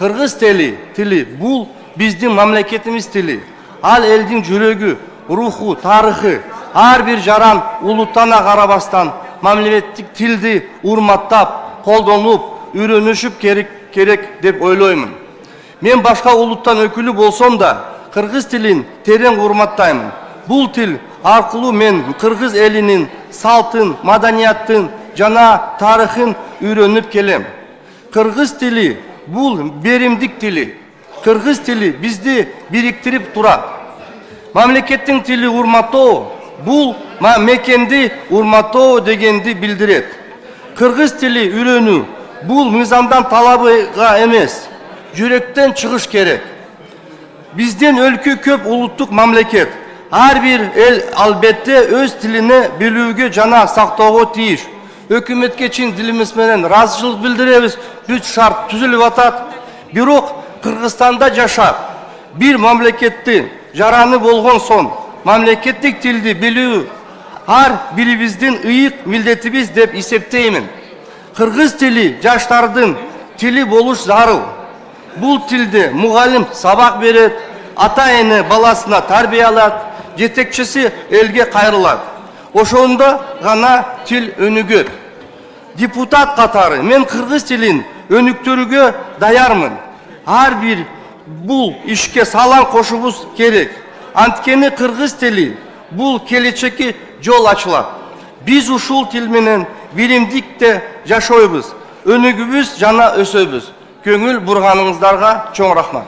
Kırgız tili bul bizdin mamleketimiz tili. Al eldin жүрөгү, ruhu, tarixi. Her bir jaran uluttana karabastan mamlekettик tildi urmattap, koldonup, үйрөнүшүp керек деп ойлоймун. Men başka uluttan ökülü bolsam da Kırgız tilin tereң urmаттаймын. Бул тил аркылуу мен Кыргыз элинин салтын, маданияттын жана тарыхын үйрөнүп келем. Кыргыз тили бул беримдик тили. Кыргыз тили бизди бириктирип турат. Мамлекеттин тили урматтоо бул мекенди урматтоо дегенди билдирет. Кыргыз тили үйрөнүү бул мыйзамдан талабыга эмес, жүрөктөн чыгыш керек. Бизден өлкө көп улуттук мамлекет. Her bir el albatta öz tilini bilүүгө жана сактоого тийиш. Өкмөткө чын дилибиз менен ыраазычылык билдиребиз. Бүт шарт түзүлүп атат. Бирок Кыргызстанда жашап, bir мамлекетти жараны болгон соң, мамлекеттик тилди билүү ар бирибиздин ыйык милдетибиз деп эсептеймин. Кыргыз тили жаштардын тили болуш зарыл. Бул тилде мугалим сабак берет, ата-эне баласына тарбиялат, жетекчиси элге кайрылат. Ошондо гана тил өнүгөт. Депутат катары мен кыргыз тилин өнүктүрүүгө даярмын. Ар бир бул ишке салам кошубуз керек. Анткени кыргыз тили бул келечекке жол ачылат. Биз ушул тил менен биримдикте жашойбуз, өнүгүбүз жана өсөбүз. Көңүл бурганыңыздарга чоң рахмат.